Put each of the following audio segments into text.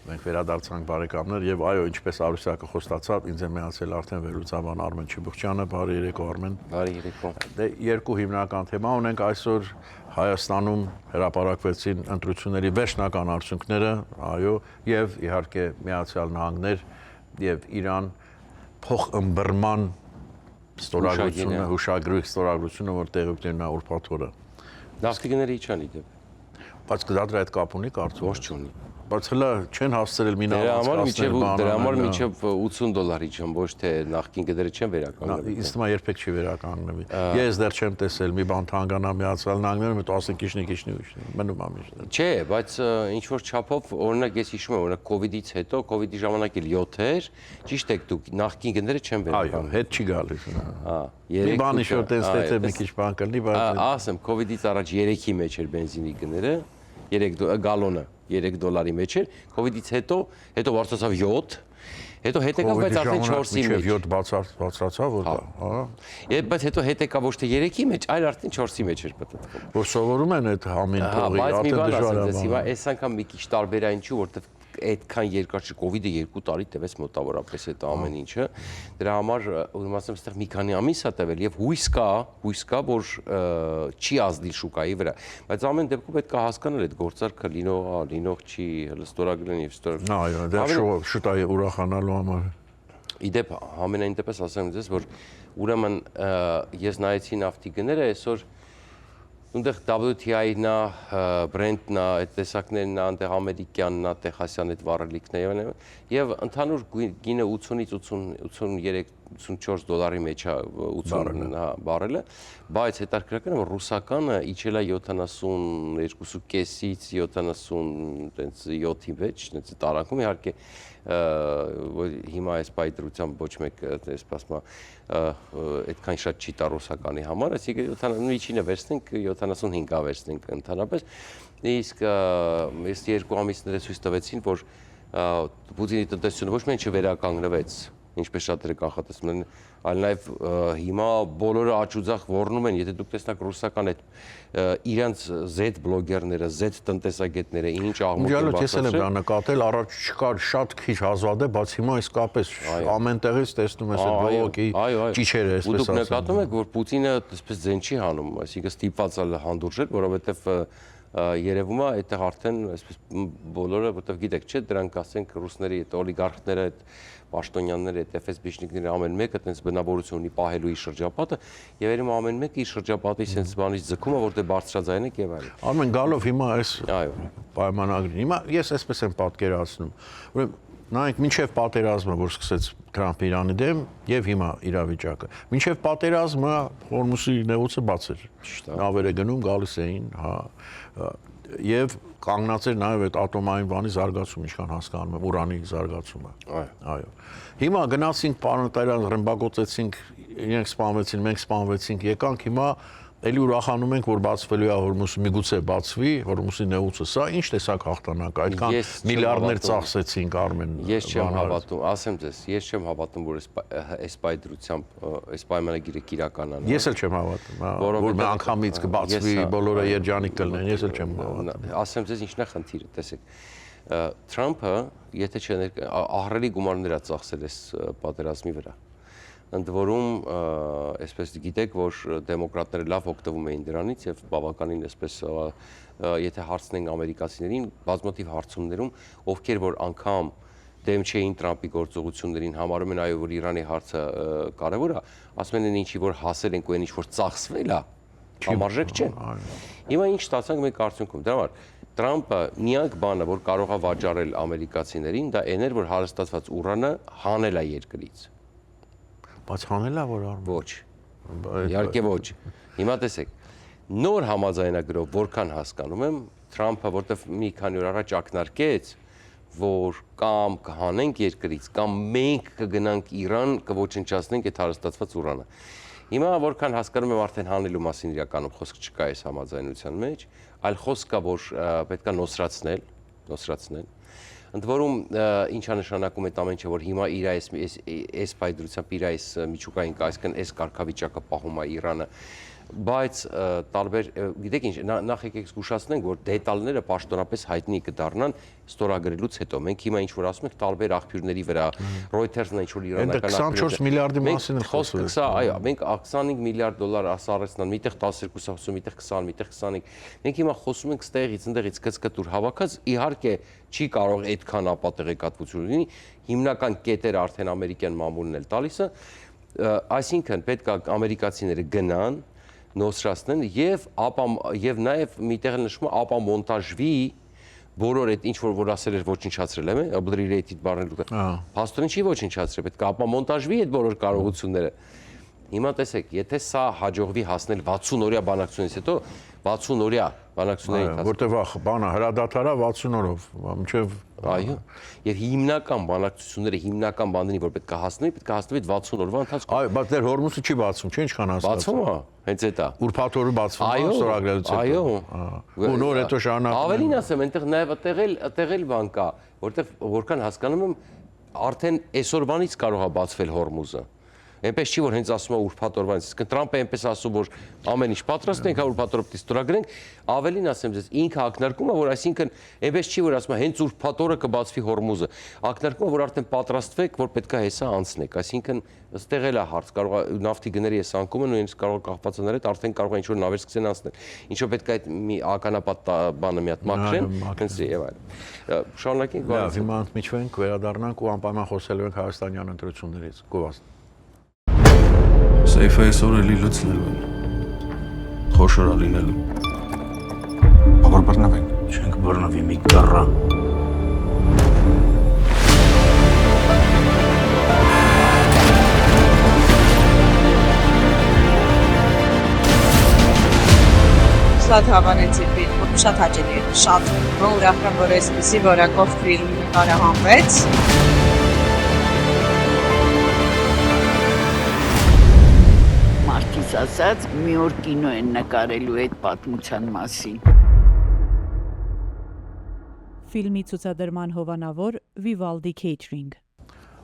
Մենք վերադարձանք բարեկամներ եւ այո, ինչպես Արուսյակը խոստացավ, ինձ է միացել արդեն վերլուծաբան Արմեն Չիբուխչյանը, բարի երեկո Արմեն։ Բարի երեկո։ Դե երկու հիմնական թեմա ունենք այսօր Հայաստանում հրապարակվեցին ընտրությունների վերջնական արդյունքները, այո, եւ իհարկե Միացյալ Նահանգներ եւ Իրան փոխըմբռնման ստորագրությունը, հուշագրությունը, որ տեղի կունենա ուրբաթ օրը։ Նավթիգները իջան իդեպ։ Բայց դրա հետ կապ ունի կարծում։ Ոչ չունի։ Բայց հլա չեն հասցրել մինավացկացնել Դրա համար մինչև $80 իջան, ոչ թե նախկին գները չեն վերականգնվել։ Ինձ թվում է երբեք չի վերականգնվի։ Ես դեռ չեմ տեսել մի բան թանկանա Միացյալ Նահանգներում, հետո ասեն քիչնի մնում է միշտ։ Չէ, բայց ինչ որ չափով օրինակ ես հիշում եմ, օրինակ կոവിഡից հետո, կոവിഡի ժամանակ էլ 7 էր, ճիշտ եք դուք, նախկին գները չեն վերականգնվել։ Այո, հետ չի գալիս։ Հա, մի բան ինչ որ տես մի քիչ բան կլինի, բայց ասեմ, կոവിഡից առաջ 3-ի մեջ էր բենզինի գները, 3 գալոնը $3 մեջ էր, կոവിഡից հետո բարձրացավ 7, հետո հետ եկավ, բայց արդեն 4-ի մեջ։ 7 բարձրացավ, որ հա։ Բայց հետո հետ եկավ ոչ թե 3-ի մեջ, այլ արդեն 4-ի մեջ էր պատտվում։ Որ սովորում են այդ համին փողի, արդեն դժվար է։ Հիմա այս անգամ մի քիչ տարբեր է ինչու, որովհետև այդքան երկար չի կոവിഡը 2 տարի տևեց մոտավորապես այդ ամեն ինչը դրա համար ուրեմն ասեմ այստեղ մի քանի ամիս է տևել եւ հույս կա որ չի ազդի շուկայի վրա բայց ամեն դեպքում պետք է հասկանալ այդ գործարքը լինող չի ստորագրեն եւ ստորագրեն այո դա շուտ է ուրախանալու համար իդեպ ամենայն դեպս ասեմ ձեզ որ ուրեմն ես նայեցի նավթի գները այսօր Ունդեղ WTI-ն է, Brent-ն է, այդ տեսակներն է, այնտեղ ամերիկյանն է, տեխասյան այդ վառելիքն է եւ ընդհանուր գինը 80-ից 83-84 $-ի մեջ է 80 բարելը, բայց հետաքրքրական է որ ռուսականը իջել է 72.5-ից 70 տենց 7-ի մեջ, տենց տարանքում իհարկե հիմա այս պայտրությամբ ոչ մեկ ասում այդքան շատ չի տա ռուսականի համար, այսինքն միջինը վերցնենք 75-ը վերցնենք ընդհանրապես, իսկ այս երկու ամիսները ցույց տվեցին, որ Պուտինի տնտեսությունը ոչ միայն չվերականգնվեց, ինչպես շատերը կանխատեսում են, այլ նաև հիմա բոլորը աճուձախ ոռնում են, եթե դուք տեսնաք ռուսական այդ իրանց Z բլոգերները, Z տնտեսագետները ինչ աղմուկ են բացատրել։ Ես էլ եմ դա նկատել, առաջ չկար շատ քիչ հազվադե, բայց հիմա իսկապես ամեն տեղից տեսնում ես այդ բողոքի ճիչերը, այսպես ասած։ Ու դուք նկատում եք, որ Պուտինը այսպես ձեն չի հանում, այսինքն ստիպված է հանդուրժել, որովհետև երևում է այդտեղ արդեն այսպես բոլորը, որտեղ գիտեք, չէ, դրանք ասենք ռուսների այդ օլիգարխները, այդ պաշտոնյանները, այդ FSB-շնիկները ամեն մեկը այդպես բնավորություն ունի պահելու իր շրջապատը, եւ երևում է ամեն մեկը իր շրջապատի sense բանից ձգում է, որտեղ բարձրաձայն է եւ այլն։ Արմեն գալով հիմա այս այո պայմանագրին։ Հիմա ես այսպես եմ պատկերացնում։ Ուրեմն նայենք մինչև պատերազմը, որ սկսեց Թրամփը Իրանի դեմ եւ հիմա իրավիճակը։ Մինչև պատերազմը Հորմուզի նեղուցը բաց էր։ Նավերը գնում, գալիս էին, հա, եւ կանգնած էր նաեւ այդ ատոմային բանի զարգացումը, ինչքան հասկանում եմ, ուրանի զարգացումը։ Այո։ Հիմա գնացինք պարոնտարյան ռմբակոծեցինք, իրենք սպանվեցին, մենք սպանվեցինք, եկանք հիմա Էլի ուրախանում ենք, որ բացվելու է Հորմուզը, միգուցե բացվի, Հորմուզի նեղուցը, սա ինչ տեսակ հաղթանակ, այդքան միլիարդներ ծախսեցինք Արմեն։ Ես չեմ հավատում, ասեմ ձեզ, ես չեմ հավատում, որ այս պայդրությամբ այս պայմանագիրը կիրականանա։ Ես էլ չեմ հավատում, որ մի անգամից կբացվի, բոլորը երջանիկ կլինեն, ես էլ չեմ հավատում։ Ասեմ ձեզ ինչն է խնդիրը, տեսեք։ Թրամփը, եթե ահռելի գումարներ է ծախսել այս պատերազմի վրա։ Ընդ որում, այսպես գիտեք, որ դեմոկրատները լավ օգտվում էին դրանից եւ բավականին այսպես եթե հարցնենք ամերիկացիներին, բազմաթիվ հարցումներում, ովքեր որ անգամ դեմ չէին Թրամփի գործողություններին, համարում են այո, որ Իրանի հարցը կարեւոր է, ասում են ինչի որ հասել ենք ու այն ինչ որ ծախսվել է, համարժեք չեն։ Հիմա ինչ ստացանք մենք արդյունքում։ Դրա համար Թրամփը միակ բանը, որ կարող է վաճառել ամերիկացիներին, դա այն էր, որ հարստացված ուրանը հանել է երկրից։ Բայց հանել է որ արմ։ Ոչ։ Իհարկե ոչ։ Հիմա տեսեք, նոր համաձայնագրով որքան հասկանում եմ, Թրամփը որտեվ մի քանի օր առաջ ակնարկեց, որ կամ կհանենք երկրից, կամ մենք կգնանք Իրան, կոչնչացնենք այդ հարստացված ուրանը։ Հիմա որքան հասկանում եմ արդեն հանելու մասին իրականում խոսք չկա այս համաձայնության մեջ, այլ խոսք կա, որ պետք է նոսրացնել։ Ընդ որում ինչա նշանակում այդ ամեն ինչը, որ հիմա իր այս պայդրությամբ իր այս միջուկային այսքան այս կարգավիճակը պահում է Իրանը, բայց տարբեր գիտեք ինչ նախ եկեք զգուշացնենք որ դետալները պաշտոնապես հայտնի կդառնան ստորագրելուց հետո մենք հիմա ինչ որ ասում ենք տարբեր աղբյուրների վրա Reuters-ն ինչ որ իրանական 24 միլիարդի մասին է խոսքը այո մենք 25 միլիարդ դոլար ասառեցնան միտեղ 12 միտեղ 20 միտեղ 25 մենք հիմա խոսում ենք ստեղից ընդեղից կծկտուր հավաքած իհարկե չի կարող այդքան ապատեղեկատվություն լինի հիմնական կետերը արդեն ամերիկյան մամուլն էլ տալիս է այսինքն պետք է ամերիկացիները գնան նոսրացնեն եւ նաեւ միտեղ նշվում է ապամոնտաժվի բոլոր այդ ինչ որ ասել էր ոչնչացրել եմ obliterated բառը փաստորեն չի ոչնչացրել պետք է ապամոնտաժվի այդ բոլոր կարողությունները հիմա տեսեք եթե սա հաջողվի հասնել 60 օրյա բանակցությունից հետո 60 օրյա բանակցությունների որտեվ բանը հրադադարա 60 օրով մինչև այո եւ հիմնական բանակցությունները հիմնական բանին որ պետք է հասնվի 60 օրվա ընթացքում այո բայց դեռ Հորմուզը չի բացում չէ ինչքան բացում հասկացա է հենց այդ է ուրբաթ օրը բացվում է ստորագրելուց հետո այո ու նոր հետո շարունակում ավելին ասեմ այնտեղ նաեւ տեղել բան կա որտեվ որքան հասկանում եմ արդեն այսօրվանից կարող է բացվել Հորմուզը այնպես չի որ հենց ասում է ուրբաթ օրվանից իսկ Տրամպը այնպես ասում որ ամեն ինչ պատրաստ ենք ուրբաթ օրը պիտի ստորագրենք ավելին ասեմ ձեզ ինքը ակնարկում է որ այսինքն այնպես չի որ ասում է հենց ուրբաթ օրը կբացվի Հորմուզը ակնարկում է որ արդեն պատրաստվեք որ պետքա հեսա անցնեք այսինքն ըստեղ էլ է հարց կարող է նավթի գների էս անկումը նույնիսկ կարող կախվածանալ այդ արդեն կարող է ինչ որ նավեր սկսեն անցնել ինչով պետք է այդ մի ականապատ բանը մի հատ մաքրեն հենց եւ այլն շարունակենք լավ հիմա ընդմիջվենք վերադառնանք ու անպայման խոսելու ենք հայաստանյան ընտրություններից գովազդ Սեյֆը այսօր էլի լցնել են, խոշորա լինելու։ Ավոր բռնվենք։ Չենք բռնվի մի կռա։ Շատ հավանեցի ֆիլմ, շատ հաճելի էր, շատ ուրախ եմ, որ այսպիսի որակով ֆիլմ նկարահանվեց։ Մարդից ասած, մի օր կինո են նկարելու այդ պատմության մասին։ Ֆիլմի ցուցադրման հովանավոր Vivaldi Catering։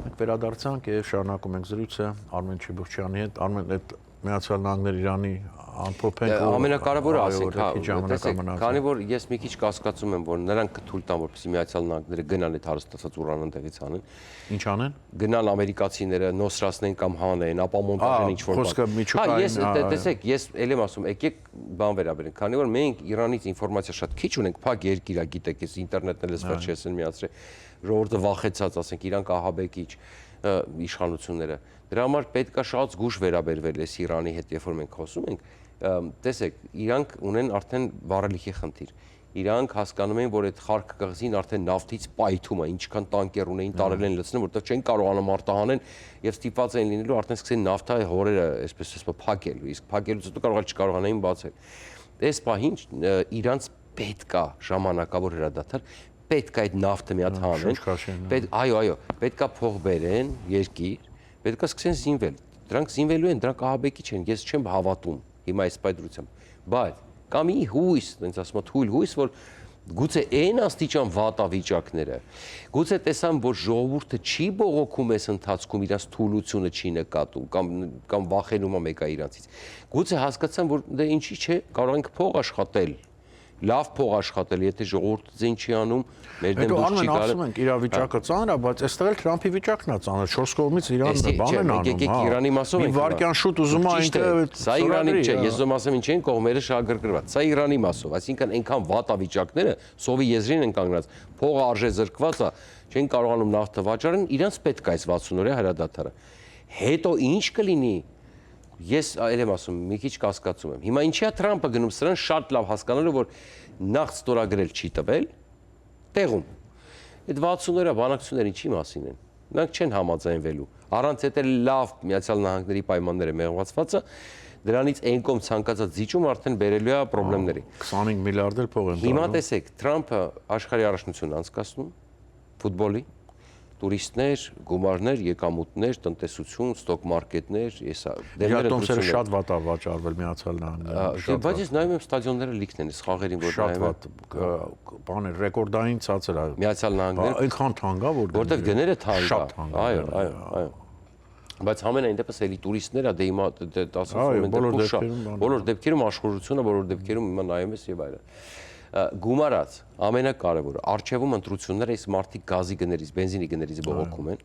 Մենք վերադարձանք եւ շարունակում ենք զրույցը Արմեն Չիբուխչյանի հետ Արմեն այդ Միացյալ Նահանգներ Իրանի ամփոփենք ամենակարևորը ասենք քանի որ ես մի քիչ կասկածում եմ որ նրանք կթույլ տան որպեսզի Միացյալ Նահանգները գնան այդ հարստացած ուրանն տեղից անեն ինչ անեն գնան ամերիկացիները նոսրացնեն կամ հանեն ապա մոնտաժեն ինչ որ խոսքը միջուկային ես տեսեք ես ել եմ ասում եկեք բան վերաբերենք քանի որ մենք Իրանից ինֆորմացիա շատ քիչ ունենք փակ երկիր է գիտեք ես ինտերնետն էլ ես վերջերս են միացրել ժողովուրդը վախեցած ասենք իրանք ահաբեկիչ իշխանությունները դրա համար պետք է շատ զգուշ վերաբերվել այս Իրանի հետ երբ որ մենք խոսում ենք տեսեք իրանք ունեն արդեն վառելիքի խնդիր իրանք հասկանում են որ այդ խարկ կղզին արդեն նավթից պայթում է ինչքան տանկեր ունեին տարել են լցնել որտեղ չեն կարողանում արտահանեն եւ ստիպված են լինելու արդեն սկսեն նավթա հորերը այսպես փակել իսկ փակելուց հետո կարող է չկարողանային բացել այս պահին իրանց պետք է ժամանակավոր հրադադար պետք է այդ նավթը մի հատ հանեն այո պետք է փող բերեն երկիր պետք է սկսեն զինվել դրանք զինվելու են դրանք ահաբեկիչ են ես չեմ հավատում հիմա այս պայդրությամբ բայց կամ ի հույս այնց ասում եմ թույլ հույս որ գուցե այն աստիճան վատավիճակները գուցե տեսան որ ժողովուրդը չի բողոքում այս ընթացքում իրաց թուլությունը չի նկատում կամ վախենում է մեկը իրանցից գուցե հասկացան որ դե ինչի՞ չէ կարող ենք փող աշխատել լավ փող աշխատել, եթե ժողովուրդը ձեն չի անում, մեր դեմ դուրս չի գալու։ Ասում ենք իրավիճակը ծանր է, բայց այստեղ էլ Թրամփի վիճակն է ծանր, 4 կողմից Իրանը բան են անում, եկեք Իրանի մասով ենք։ Մի վարկյան շուտ ուզում է այնտեղ սա Իրանի չէ, ես ուզում ասեմ ինչ են կողմերը շահագրգռված։ Սա Իրանի մասով, այսինքն այնքան վատավիճակները սովի եզրին են կանգնած, փողը արժե զրկված է, չեն կարողանում նավթը վաճառեն, իրանց պետք է այս 60 օրյա հրադադարը։ Հետո ինչ կլինի։ Ես այլ եմ ասում, մի քիչ կասկածում եմ։ Հիմա ինչի է Թրամփը գնում սրան շատ լավ հասկանալու, որ նախ ստորագրել չի տվել, տեղում։ Այդ 60 օրյա բանակցությունները ինչի մասին են։ Նրանք չեն համաձայնվելու։ Առանց այդ լավ Միացյալ Նահանգների պայմանները մեղվածվածը դրանից այն կողմ ցանկացած զիջում արդեն բերելու է խնդիրների։ 25 միլիարդ էլ փող են։ Հիմա տեսեք, Թրամփը աշխարհի առաջնություն անցկացնում ֆուտբոլի տուրիստներ, գումարներ, եկամուտներ, տնտեսություն, ստոկ մարքետներ, եսա դերերը շատ վատ է վաճառվել Միացյալ Նահանգներում։ Բայց ես նայում եմ ստադիոնները լիքն են, խաղերին որ շատ վատ բաներ, ռեկորդային ցածր է։ Միացյալ Նահանգները այնքան թանկ է, որ որտեղ գները թանկ է։ Շատ թանկ։ Այո։ Բայց ամենայն դեպս էլի տուրիստները դե հիմա Այո, բոլոր բոլոր դեպքերում աշխուժությունը, բոլոր դեպքերում հիմա նայում ես եւ այլն։ Գումարած ամենակարևորը արխիվում ընտրությունները այս մարտի գազի գներից, բենզինի գներից բողոքում են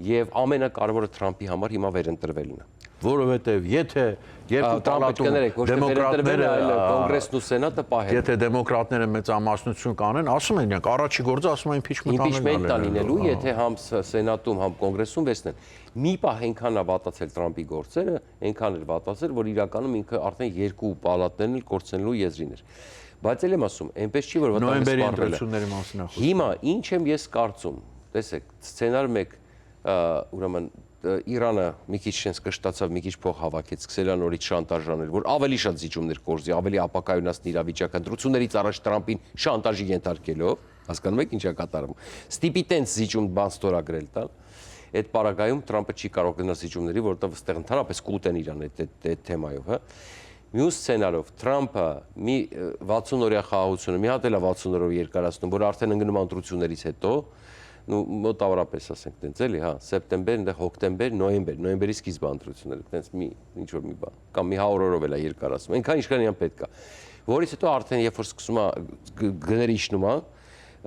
եւ ամենակարևորը Թրամփի համար հիմա վերընտրվելն է։ Որովհետև եթե երկու պալատում դեմոկրատները կոնգրեսն ու սենատը պահեն։ Եթե դեմոկրատները մեծամասնություն կանեն, ասում են, իրանք առաջի գործը ասում են impeachment անելու, եթե համ սենատում, համ կոնգրեսում վերցնեն։ Մի պահ այնքան է վատացել Թրամփի գործերը, այնքան էր վատացել, որ իրականում ինքը արդեն երկու պալատներն էլ կորցնելու եզրին էր։ Բայց էլ եմ ասում, այնպես չի, որ նոյեմբերի ընտրությունների մասին է խոսքը։ Հիմա ինչ եմ ես կարծում, տեսեք, սցենար 1 ուրեմն Իրանը մի քիչ sense կշտացավ, մի քիչ փող հավաքեց, սկսել է նորից շանտաժանել, որ ավելի շատ զիջումներ կորզի, ավելի ապակայունացնի իրավիճակը, ընտրություններից առաջ Թրամփին շանտաժի ենթարկելով, հասկանում եք ինչ է կատարում։ Ստիպի տենց զիջում բան ստորագրել տալ։ Այդ պարագայում Թրամփը չի կարող գնալ զիջումների, որովհետև այստեղ ընդհանրապես կուտեն իրան այդ թեմայով, հա։ Մյուս սցենարով Թրամփը մի 60-օրյա խաղաղությունը մի հատ էլ է 60 օրով երկարացնում, որ արդեն ընկնում ընտրություններից հետո մոտավորապես ասենք տենց էլի, հա, սեպտեմբեր, այնտեղ հոկտեմբեր, նոյեմբերի սկիզբը ընտրությունները, տենց մի ինչ որ մի բան, կամ մի 100 օրով էլ է երկարացում։ Այնքան ինչքան իրան պետք է։ Որից հետո արդեն երբ որ սկսում է գները իջնում է,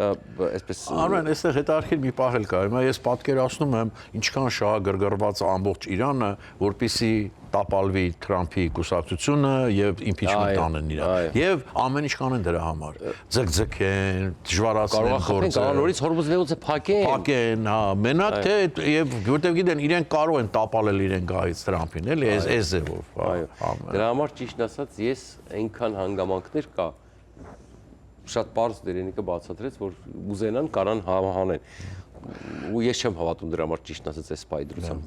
այսպես Արմեն, այստեղ հետարքիր մի պահ էլ կա։ Հիմա ես պատկերացնում եմ ինչքան շահագրգռված ամբողջ Իրանը, որպեսի տապալվի Թրամփի կուսակցությունը եւ impeachment անեն իրան։ Եվ ամեն ինչ կանեն դրա համար։ Ձգձգեն, դժվարացնեն գործը։ Կարող նորից հորմուզվելուց փակեն, հա, մենակ թե եւ որտեվ գիտեն իրենք կարող են տապալել իրեն գահից Թրամփին, էլի, այս ձևով։ Այո։ Դրա համար ճիշտ ասած ես այնքան հանգամանքներ կա շատ པարզ դերենիկը բացատրեց, որ ուզենան կարան հանեն։ Ու ես չեմ հավատում դրա համար ճիշտ ասած այս պայդրությամբ։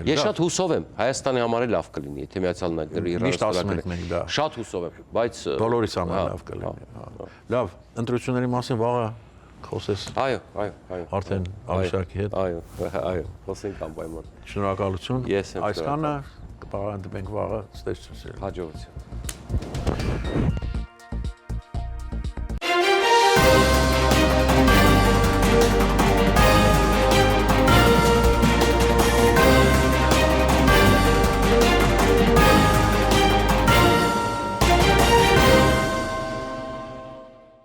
Ես շատ հուսով եմ, Հայաստանի համար լավ կլինի, եթե Միացյալ Նահանգները Իրանից շատ հուսով եմ, բայց բոլորիս համար լավ կլինի։ Լավ, ընտրությունների մասին վաղը խոսես։ Այո։ Արդեն Արշակի հետ։ Այո, խոսենք անպայման։ Շնորհակալություն։ Ես եմ Այսքանը կպարանդվենք վաղը, ստեսություն։ Հաջողություն։